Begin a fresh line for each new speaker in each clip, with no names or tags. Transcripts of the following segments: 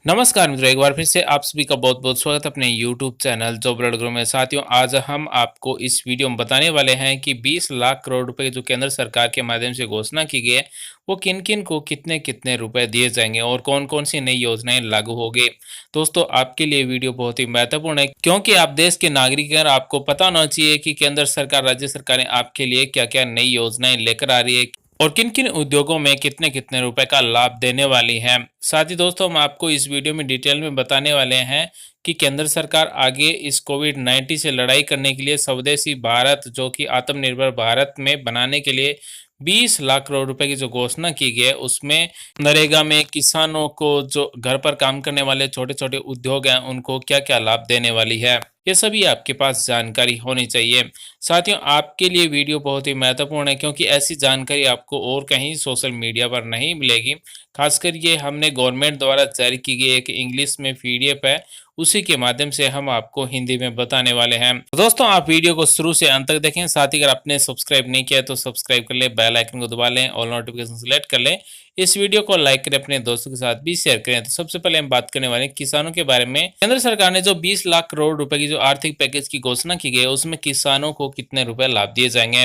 नमस्कार मित्रों, एक बार फिर से आप सभी का बहुत बहुत स्वागत है अपने YouTube channel job learn grow में। साथियों, आज हम आपको इस वीडियो में बताने वाले हैं कि 20 लाख करोड़ रुपए जो केंद्र सरकार के माध्यम से घोषणा की गई है, वो किन किन को कितने कितने रुपए दिए जाएंगे और कौन कौन सी नई योजनाएं लागू होगी। दोस्तों, आपके लिए वीडियो बहुत ही महत्वपूर्ण है, क्योंकि आप देश के नागरिक हैं और आपको पता होना चाहिए कि केंद्र सरकार, राज्य सरकारें आपके लिए क्या क्या नई योजनाएं लेकर आ रही है और किन किन उद्योगों में कितने कितने रुपए का लाभ देने वाली है। साथ ही दोस्तों, हम आपको इस वीडियो में डिटेल में बताने वाले हैं कि केंद्र सरकार आगे इस कोविड-19 से लड़ाई करने के लिए स्वदेशी भारत, जो कि आत्मनिर्भर भारत में बनाने के लिए 20 लाख करोड़ रुपए की जो घोषणा की गई है, उसमें नरेगा में किसानों को, जो घर पर काम करने वाले छोटे छोटे उद्योग हैं, उनको क्या क्या लाभ देने वाली है, ये सभी आपके पास जानकारी होनी चाहिए। साथियों, आपके लिए वीडियो बहुत ही महत्वपूर्ण है, क्योंकि ऐसी जानकारी आपको और कहीं सोशल मीडिया पर नहीं मिलेगी। खासकर ये हमने गवर्नमेंट द्वारा जारी की गई एक इंग्लिश में पीडीएफ है, उसी के माध्यम से हम आपको हिंदी में बताने वाले हैं। तो दोस्तों, आप वीडियो को शुरू से अंत तक देखें। साथ ही अगर आपने सब्सक्राइब नहीं किया तो सब्सक्राइब कर ले, बेल आइकन को दबा लें, ऑल नोटिफिकेशन सेलेक्ट कर लें। इस वीडियो को लाइक करें, अपने दोस्तों के साथ भी शेयर करें। तो सबसे पहले हम बात करने वाले हैं किसानों के बारे में। केंद्र सरकार ने जो 20 लाख करोड़ रुपए की जो आर्थिक पैकेज की घोषणा की गई है, उसमें किसानों को कितने रुपए लाभ दिए जाएंगे।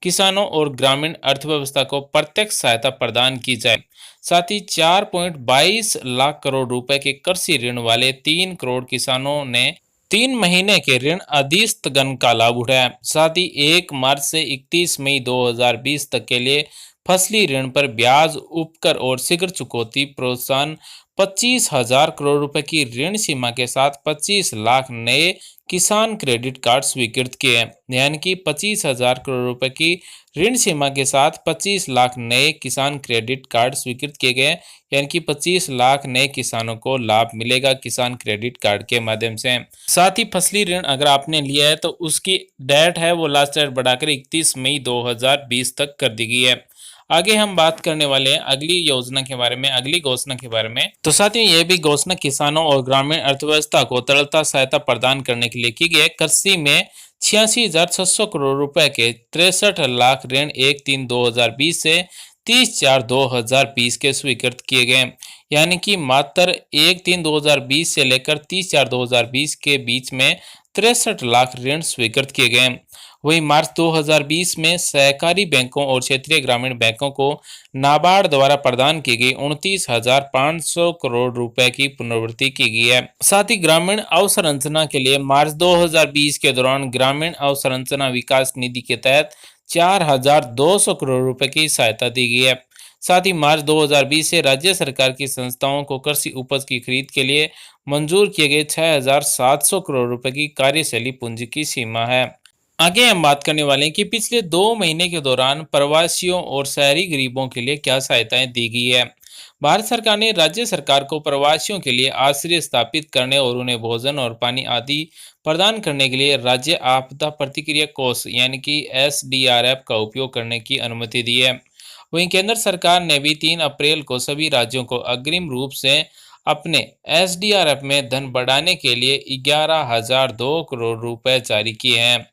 किसानों और ग्रामीण अर्थव्यवस्था को प्रत्यक्ष सहायता प्रदान की जाए। साथ ही 4.22 लाख करोड़ रुपए के कृषि ऋण वाले 3 करोड़ किसानों ने 3 महीने के ऋण अधीस्थगन का लाभ उठाया। साथ ही 1 मार्च से 31 मई 2020 तक के लिए फसली ऋण पर ब्याज, उपकर और शीघ्र चुकौती प्रोत्साहन 25,000 करोड़ रुपए की ऋण सीमा के साथ 25 लाख नए किसान क्रेडिट कार्ड स्वीकृत किए हैं। यानी कि 25,000 करोड़ रुपए की ऋण सीमा के साथ 25 लाख नए किसान क्रेडिट कार्ड स्वीकृत किए गए। यानी कि 25 लाख नए किसानों को लाभ मिलेगा किसान क्रेडिट कार्ड के माध्यम से। साथ ही फसली ऋण अगर आपने लिया है तो उसकी डेट है वो लास्ट डेट बढ़ाकर 31 मई 2020 तक कर दी गई है। आगे हम बात करने वाले हैं अगली योजना के बारे में, अगली घोषणा के बारे में। तो साथियों, ये भी घोषणा किसानों और ग्रामीण अर्थव्यवस्था को तरलता सहायता प्रदान करने के लिए की गई है। कृषि में 86,600 करोड़ रुपए के 63 लाख ऋण 1/3/2020 से 30/4/2020 के स्वीकृत किए गए। यानी कि मात्र 1/3/2020 से लेकर 30/4/2020 के बीच में 63 लाख ऋण स्वीकृत किए गए। वहीं मार्च 2020 में सहकारी बैंकों और क्षेत्रीय ग्रामीण बैंकों को नाबार्ड द्वारा प्रदान की गई 29,500 करोड़ रुपए की पुनर्वृत्ति की गई है। साथ ही ग्रामीण अवसंरचना के लिए मार्च 2020 के दौरान ग्रामीण अवसंरचना विकास निधि के तहत 4,200 करोड़ रुपए की सहायता दी गई है। साथ ही मार्च 2020 से राज्य सरकार की संस्थाओं को कृषि उपज की खरीद के लिए मंजूर किए गए 6,700 करोड़ रुपए की कार्यशैली पूंजी की सीमा है। आगे हम बात करने वाले हैं कि पिछले 2 महीने के दौरान प्रवासियों और शहरी गरीबों के लिए क्या सहायताएं दी गई है। भारत सरकार ने राज्य सरकार को प्रवासियों के लिए आश्रय स्थापित करने और उन्हें भोजन और पानी आदि प्रदान करने के लिए राज्य आपदा प्रतिक्रिया कोष यानी कि SDRF का उपयोग करने की अनुमति दी है। वहीं केंद्र सरकार ने भी 3 अप्रैल को सभी राज्यों को अग्रिम रूप से अपने SDRF में धन बढ़ाने के लिए 11,002 करोड़ रुपए जारी किए हैं।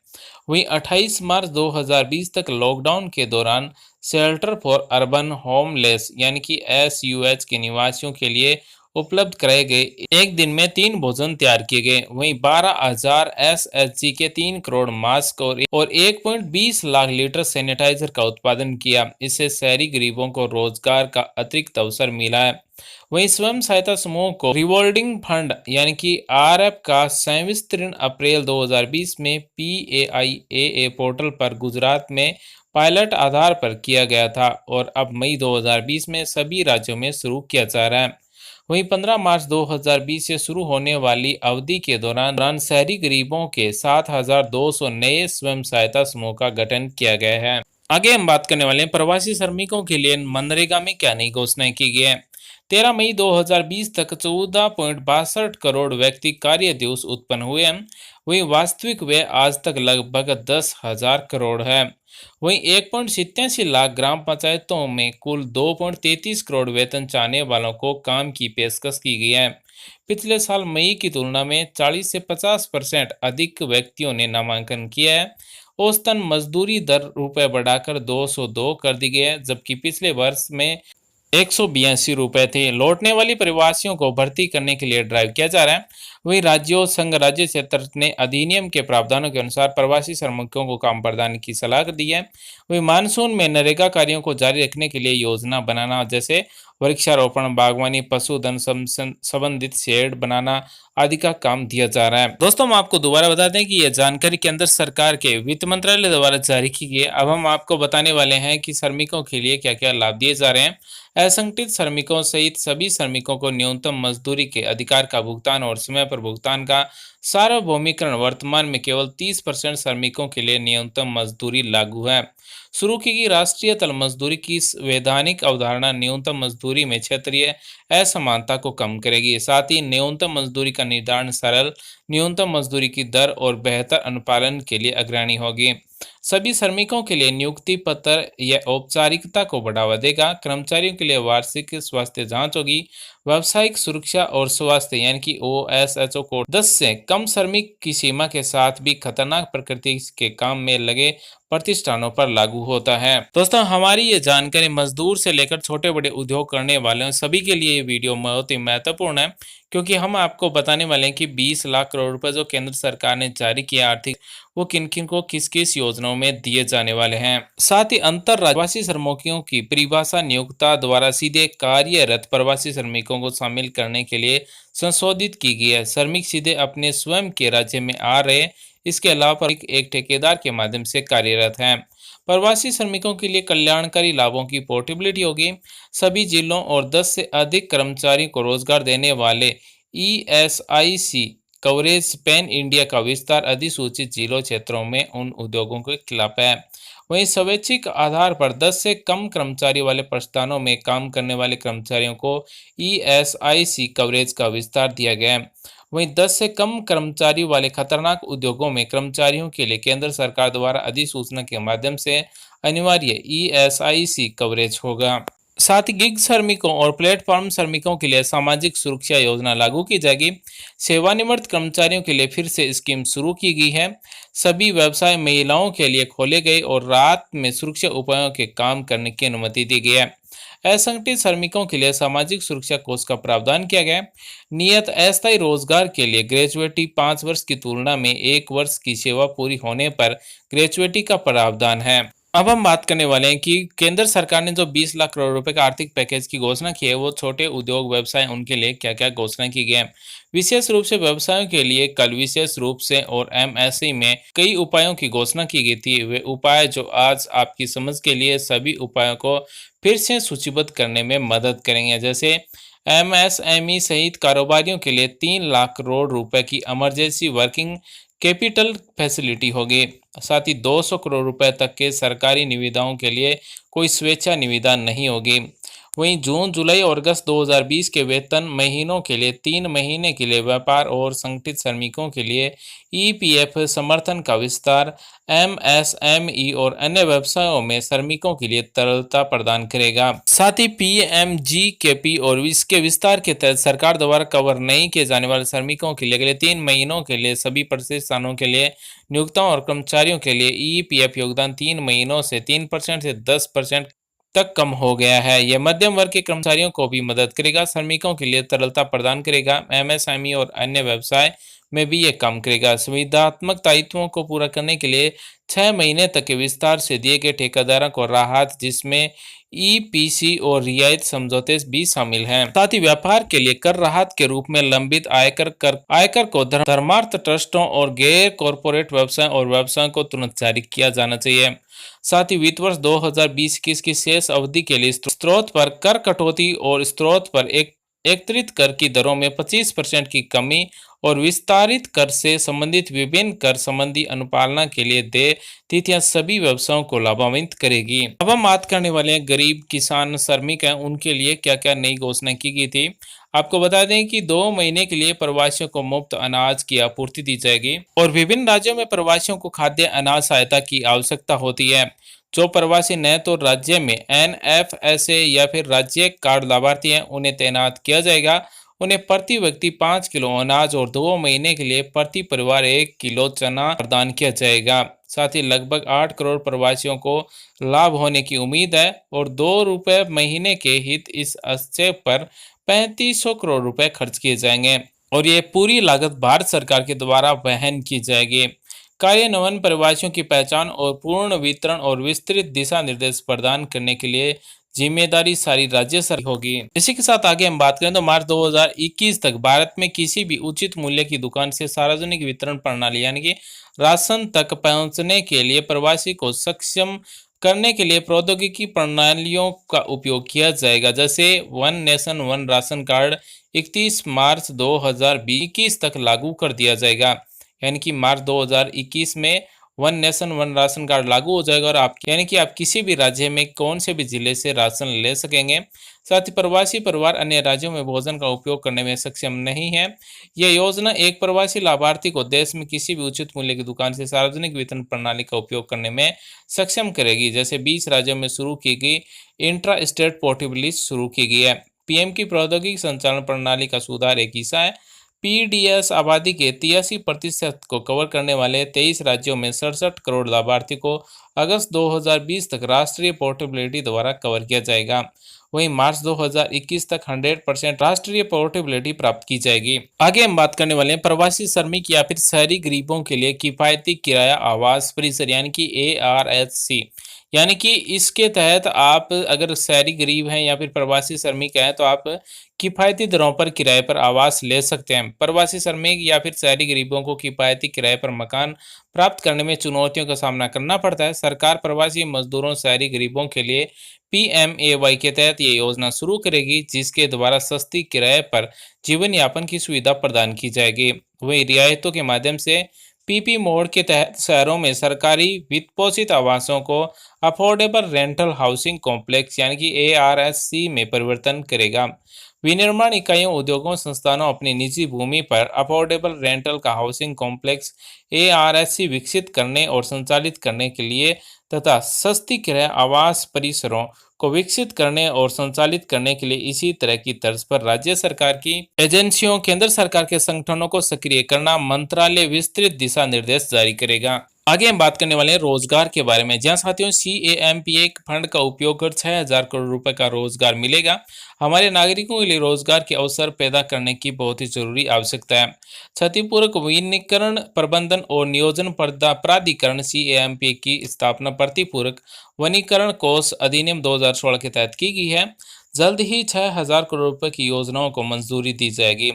वहीं 28 मार्च 2020 तक लॉकडाउन के दौरान शेल्टर फॉर अर्बन होमलेस यानी कि SUH के निवासियों के लिए उपलब्ध कराए गए एक दिन में 3 भोजन तैयार किए गए। वहीं 12,000 SHG के 3 करोड़ मास्क और 1.20 लाख लीटर सैनिटाइजर का उत्पादन किया। इससे शहरी गरीबों को रोजगार का अतिरिक्त अवसर मिला है। वहीं स्वयं सहायता समूह को रिवॉल्विंग फंड यानी कि RF का संवितरण अप्रैल 2020 में PAIAA पोर्टल पर गुजरात में पायलट आधार पर किया गया था और अब मई 2020 में सभी राज्यों में शुरू किया जा रहा है। वहीं 15 मार्च 2020 से शुरू होने वाली अवधि के दौरान शहरी गरीबों के 7,200 नए स्वयं सहायता समूह का गठन किया गया है। आगे हम बात करने वाले हैं प्रवासी श्रमिकों के लिए मनरेगा में क्या नई घोषणाएं की गई है। 13 मई 2020 तक 14.62 करोड़ व्यक्ति कार्य दिवस उत्पन्न हुए हैं। वहीं वास्तविक व्यय आज तक लगभग 10,000 करोड़ है। वहीं 1.87 लाख ग्राम पंचायतों में कुल 2.33 करोड़ वेतन चाहने वालों को काम की पेशकश की गई है। पिछले साल मई की तुलना में 40 से 50% अधिक व्यक्तियों ने नामांकन किया है। औसतन मजदूरी दर रुपए बढ़ाकर 202 कर दी गई है, जबकि पिछले वर्ष में ₹182 थे। लौटने वाली प्रवासियों को भर्ती करने के लिए ड्राइव किया जा रहा है। वहीं राज्यों संघ राज्य क्षेत्र ने अधिनियम के प्रावधानों के अनुसार प्रवासी श्रमिकों को काम प्रदान की सलाह दी है। वहीं मानसून में नरेगा कार्यों को जारी रखने के लिए योजना बनाना, जैसे वृक्षारोपण, बागवानी, पशुधन संबंधित शेड बनाना आदि का काम दिया जा रहा है। दोस्तों, हम आपको दोबारा बता दें कि यह जानकारी केंद्र सरकार के वित्त मंत्रालय द्वारा जारी की गई है। अब हम आपको बताने वाले हैं कि श्रमिकों के लिए क्या क्या लाभ दिए जा रहे हैं। असंगठित श्रमिकों सहित सभी श्रमिकों को न्यूनतम मजदूरी के अधिकार का भुगतान और समय पर भुगतान का सार्वभौमिकरण। वर्तमान में केवल 30% श्रमिकों के लिए न्यूनतम मजदूरी लागू है। शुरू की गई राष्ट्रीय तल मजदूरी की वैधानिक अवधारणा न्यूनतम मजदूरी में क्षेत्रीय असमानता को कम करेगी। साथ ही न्यूनतम मजदूरी का निर्धारण सरल, न्यूनतम मजदूरी की दर और बेहतर अनुपालन के लिए अग्रणी होगी। सभी श्रमिकों के लिए नियुक्ति पत्र या औपचारिकता को बढ़ावा देगा। कर्मचारियों के लिए वार्षिक स्वास्थ्य जांच होगी। व्यावसायिक सुरक्षा और स्वास्थ्य यानी कि OSHO कोड 10 से कम श्रमिक की सीमा के साथ भी खतरनाक प्रकृति के काम में लगे प्रतिष्ठानों पर लागू होता है। दोस्तों, हमारी ये जानकारी मजदूर से लेकर छोटे बड़े उद्योग करने वाले सभी के लिए ये वीडियो बहुत ही महत्वपूर्ण है, क्योंकि हम आपको बताने वाले हैं कि 20 लाख करोड़ रुपए जो केंद्र सरकार ने जारी किया आर्थिक, वो किन किन को किस किस योजनाओं में दिए जाने वाले हैं। साथ ही अंतरराज्यवासी श्रमिकों की परिभाषा नियोक्ता द्वारा सीधे कार्यरत प्रवासी श्रमिकों को शामिल करने के लिए संशोधित की गई है। श्रमिक सीधे अपने स्वयं के राज्य में आ रहे, इसके अलावा एक ठेकेदार के माध्यम से कार्यरत हैं। प्रवासी श्रमिकों के लिए कल्याणकारी लाभों की पोर्टेबिलिटी होगी। सभी जिलों और 10 से अधिक कर्मचारियों को रोजगार देने वाले ESIC कवरेज पैन इंडिया का विस्तार अधिसूचित जिलों क्षेत्रों में उन उद्योगों के खिलाफ है। वहीं स्वैच्छिक आधार पर 10 से कम कर्मचारी वाले प्रस्थानों में काम करने वाले कर्मचारियों को ESIC कवरेज का विस्तार दिया गया है। वहीं 10 से कम कर्मचारी वाले खतरनाक उद्योगों में कर्मचारियों के लिए केंद्र सरकार द्वारा अधिसूचना के माध्यम से अनिवार्य ESIC कवरेज होगा। साथ ही गिग श्रमिकों और प्लेटफॉर्म श्रमिकों के लिए सामाजिक सुरक्षा योजना लागू की जाएगी। सेवानिवृत्त कर्मचारियों के लिए फिर से स्कीम शुरू की गई है। सभी व्यवसाय महिलाओं के लिए खोले गए और रात में सुरक्षा उपायों के काम करने की अनुमति दी गई है। असंगठित श्रमिकों के लिए सामाजिक सुरक्षा कोष का प्रावधान किया गया है। नियत अस्थायी रोजगार के लिए ग्रेजुएटी 5 वर्ष की तुलना में 1 वर्ष की सेवा पूरी होने पर ग्रेजुएटी का प्रावधान है। अब हम बात करने वाले हैं कि केंद्र सरकार ने जो 20 लाख करोड़ रुपए का आर्थिक पैकेज की घोषणा की है, वो छोटे उद्योग व्यवसाय उनके लिए क्या क्या घोषणा की गई है। विशेष रूप से व्यवसायों के लिए कल विशेष रूप से और MSE में कई उपायों की घोषणा की गई थी। वे उपाय जो आज आपकी समझ के लिए सभी उपायों को फिर से सूचीबद्ध करने में मदद करेंगे। जैसे MSME सहित कारोबारियों के लिए 3 लाख करोड़ रुपए की इमरजेंसी वर्किंग कैपिटल फैसिलिटी होगी। साथ ही 200 करोड़ रुपए तक के सरकारी निविदाओं के लिए कोई स्वेच्छा निविदा नहीं होगी। वहीं जून, जुलाई और अगस्त 2020 के वेतन महीनों के लिए 3 महीने के लिए व्यापार और संगठित श्रमिकों के लिए EPF समर्थन का विस्तार MSME और अन्य व्यवसायों में श्रमिकों के लिए तरलता प्रदान करेगा। साथ ही PMGKP और इसके विस्तार के तहत सरकार द्वारा कवर नहीं किए जाने वाले श्रमिकों के लिए अगले 3 महीनों के लिए सभी प्रतिष्ठानों के लिए नियोक्ताओं और कर्मचारियों के लिए EPF योगदान 3 महीनों से 3% से 10% तक कम हो गया है। यह मध्यम वर्ग के कर्मचारियों को भी मदद करेगा। श्रमिकों के लिए तरलता प्रदान करेगा। MSME और अन्य व्यवसाय में भी ये काम करेगा। संविदात्मक दायित्वों को पूरा करने के लिए 6 महीने तक के विस्तार से दिए गए ठेकेदारों को राहत, जिसमें EPC और रियायत समझौते भी शामिल हैं। साथ ही व्यापार के लिए कर राहत के रूप में लंबित आयकर को धर्मार्थ ट्रस्टों और गैर कॉरपोरेट व्यवसाय और व्यवसायों को तुरंत जारी किया जाना चाहिए। साथ ही वित्त वर्ष 2020-21 की शेष अवधि के लिए स्रोत पर कर कटौती और स्रोत पर एकत्रित कर की दरों में 25% की कमी और विस्तारित कर से संबंधित विभिन्न कर संबंधी अनुपालना के लिए देय तिथियां सभी व्यवसायों को लाभान्वित करेगी। अब हम बात करने वाले हैं गरीब किसान श्रमिक हैं, उनके लिए क्या क्या नई घोषणा की गई थी। आपको बता दें कि 2 महीने के लिए प्रवासियों को मुफ्त अनाज की आपूर्ति दी जाएगी और विभिन्न राज्यों में प्रवासियों को खाद्य अनाज सहायता की आवश्यकता होती है। जो प्रवासी न तो राज्य में NFSA या फिर राज्य कार्ड लाभार्थी हैं, उन्हें तैनात किया जाएगा उन्हें प्रति व्यक्ति 5 किलो अनाज और 2 महीने के लिए प्रति परिवार 1 किलो चना प्रदान किया जाएगा। साथ ही लगभग 8 करोड़ प्रवासियों को लाभ होने की उम्मीद है और ₹2 महीने के हित इस आशय पर 3500 करोड़ रुपए खर्च किए जाएंगे और ये पूरी लागत भारत सरकार के द्वारा वहन की जाएगी। कार्यान्वयन प्रवासियों की पहचान और पूर्ण वितरण और विस्तृत दिशा निर्देश प्रदान करने के लिए जिम्मेदारी सारी राज्य सरकार होगी। इसी के साथ आगे हम बात करें तो मार्च 2021 तक भारत में किसी भी उचित मूल्य की दुकान से सार्वजनिक वितरण प्रणाली यानी कि राशन तक पहुंचने के लिए प्रवासी को सक्षम करने के लिए प्रौद्योगिकी प्रणालियों का उपयोग किया जाएगा, जैसे one nation one ration card 31 मार्च 2021 तक लागू कर दिया जाएगा। यानी कि मार्च 2021 में one nation one ration card लागू हो जाएगा और आप यानी कि आप किसी भी राज्य में कौन से भी जिले से राशन ले सकेंगे। साथ ही प्रवासी परिवार अन्य राज्यों में भोजन का उपयोग करने में सक्षम नहीं है। यह योजना एक प्रवासी लाभार्थी को देश में किसी भी उचित मूल्य की दुकान से सार्वजनिक वितरण प्रणाली का उपयोग करने में सक्षम करेगी। जैसे 20 राज्यों में शुरू की गई इंट्रा स्टेट पोर्टेबिलिटी शुरू की गई है। पीएम की प्रौद्योगिकी संचालन प्रणाली का सुधार एक हिस्सा है। पीडीएस आबादी के 83% को कवर करने वाले 23 राज्यों में 67 करोड़ लाभार्थी को अगस्त 2020 तक राष्ट्रीय पोर्टेबिलिटी द्वारा कवर किया जाएगा। वहीं मार्च 2021 तक 100% राष्ट्रीय पोर्टेबिलिटी प्राप्त की जाएगी। आगे हम बात करने वाले हैं प्रवासी श्रमिक या फिर शहरी गरीबों के लिए किफायती किराया आवास परिसर यानी कि ARHC। यानी कि इसके तहत आप अगर शहरी गरीब हैं या फिर प्रवासी श्रमिक हैं तो आप किफ़ायती दरों पर किराए पर आवास ले सकते हैं। प्रवासी श्रमिक या फिर शहरी गरीबों को किफ़ायती किराए पर मकान प्राप्त करने में चुनौतियों का सामना करना पड़ता है। सरकार प्रवासी मजदूरों शहरी गरीबों के लिए PMAY के तहत ये योजना शुरू करेगी, जिसके द्वारा सस्ती किराए पर जीवन यापन की सुविधा प्रदान की जाएगी। वहीं रियायतों के माध्यम से PP मोड के तहत शहरों में सरकारी वित्त पोषित आवासों को अफोर्डेबल रेंटल हाउसिंग कॉम्प्लेक्स यानी कि ARHC में परिवर्तन करेगा। विनिर्माण इकाइयों, उद्योगों, संस्थानों अपनी निजी भूमि पर अफोर्डेबल रेंटल का हाउसिंग कॉम्प्लेक्स ARHC विकसित करने और संचालित करने के लिए तथा सस्ती किराया आवास परिसरों को विकसित करने और संचालित करने के लिए इसी तरह की तर्ज पर राज्य सरकार की एजेंसियों, केंद्र सरकार के संगठनों को सक्रिय करना मंत्रालय विस्तृत दिशा निर्देश जारी करेगा। आगे हम बात करने वाले हैं रोजगार के बारे में, जहां साथियों CAMPA फंड का उपयोग कर 6000 करोड़ रुपए का रोजगार मिलेगा। हमारे नागरिकों के लिए रोजगार के अवसर पैदा करने की बहुत ही जरूरी आवश्यकता है। क्षतिपूरक वनीकरण प्रबंधन और नियोजन प्राधिकरण CAMPA की स्थापना प्रतिपूरक वनीकरण कोष अधिनियम 2016 के तहत की गई है। जल्द ही 6000 करोड़ रुपए की योजनाओं को मंजूरी दी जाएगी।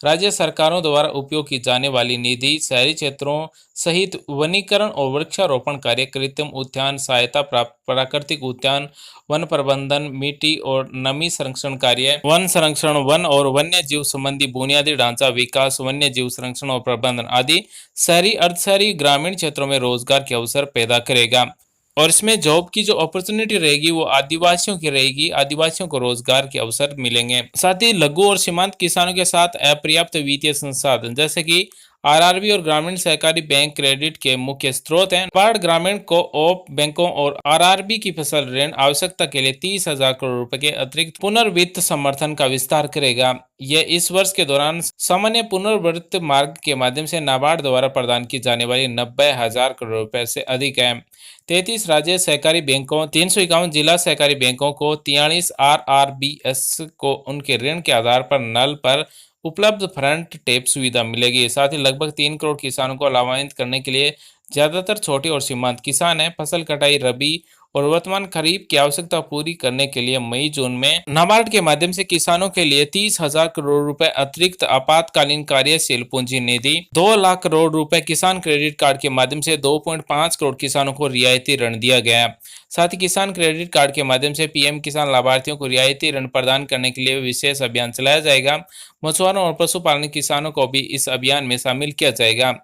राज्य सरकारों द्वारा उपयोग की जाने वाली निधि शहरी क्षेत्रों सहित वनीकरण और वृक्षारोपण कार्य, कृत्रिम उद्यान सहायता प्राप्त, प्राकृतिक उद्यान, वन प्रबंधन, मिट्टी और नमी संरक्षण कार्य, वन संरक्षण, वन और वन्य जीव संबंधी बुनियादी ढांचा विकास, वन्य जीव संरक्षण और प्रबंधन आदि शहरी, अर्धशहरी, ग्रामीण क्षेत्रों में रोजगार के अवसर पैदा करेगा। और इसमें जॉब की जो अपॉर्चुनिटी रहेगी वो आदिवासियों की रहेगी। आदिवासियों को रोजगार के अवसर मिलेंगे। साथ ही लघु और सीमांत किसानों के साथ अपर्याप्त वित्तीय संसाधन जैसे कि RRB और ग्रामीण सहकारी बैंक क्रेडिट के मुख्य स्रोत हैं। नाबार्ड ग्रामीण को-ऑप बैंकों और RRB की फसल ऋण आवश्यकता के लिए 30,000 करोड़ रुपए के अतिरिक्त पुनर्वित्त समर्थन का विस्तार करेगा। यह इस वर्ष के दौरान सामान्य पुनर्वित्त मार्ग के माध्यम से नाबार्ड द्वारा प्रदान की जाने वाली 90,000 करोड़ रुपए से अधिक है। 33 राज्य सहकारी बैंकों, 351 जिला सहकारी बैंकों को 43 RRBS को उनके ऋण के आधार पर नल पर उपलब्ध फ्रंट टेप सुविधा मिलेगी। साथ ही लगभग 3 करोड़ किसानों को लाभान्वित करने के लिए ज्यादातर छोटे और सीमांत किसान हैं। फसल कटाई, रबी और वर्तमान खरीफ की आवश्यकता पूरी करने के लिए मई जून में नाबार्ड के माध्यम से किसानों के लिए 30,000 करोड़ रुपए अतिरिक्त आपातकालीन कार्यशील पूंजी निधि, 2 लाख करोड़ रुपए किसान क्रेडिट कार्ड के माध्यम से 2.5 करोड़ किसानों को रियायती ऋण दिया गया है। साथ ही किसान क्रेडिट कार्ड के माध्यम से PM किसान लाभार्थियों को रियायती ऋण प्रदान करने के लिए विशेष अभियान चलाया जाएगा। मछुआरों और पशुपालन किसानों को भी इस अभियान में शामिल किया जाएगा।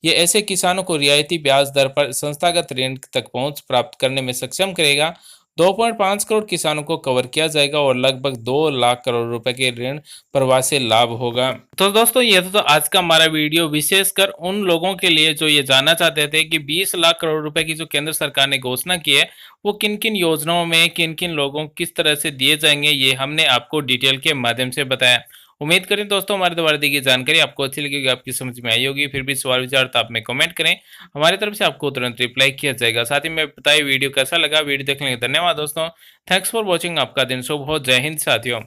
ये ऐसे किसानों को रियायती ब्याज दर पर संस्थागत ऋण तक पहुंच प्राप्त करने में सक्षम करेगा। 2.5 करोड़ किसानों को कवर किया जाएगा और लगभग 2 लाख करोड़ रुपए के ऋण प्रवाह से लाभ होगा। तो दोस्तों ये तो आज का हमारा वीडियो विशेषकर उन लोगों के लिए जो ये जानना चाहते थे कि 20 लाख करोड़ रुपए की जो केंद्र सरकार ने घोषणा की है वो किन किन योजनाओं में किन किन लोगों किस तरह से दिए जाएंगे, ये हमने आपको डिटेल के माध्यम से बताया। उम्मीद करें दोस्तों हमारे द्वारा दी गई जानकारी आपको अच्छी लगी होगी, आपकी समझ में आई होगी। फिर भी सवाल विचार तो आप में कमेंट करें, हमारी तरफ से आपको तुरंत रिप्लाई किया जाएगा। साथ ही में बताइए वीडियो कैसा लगा। वीडियो देखने के लिए धन्यवाद दोस्तों। Thanks for watching. आपका दिन शुभ हो। जय हिंद साथियों।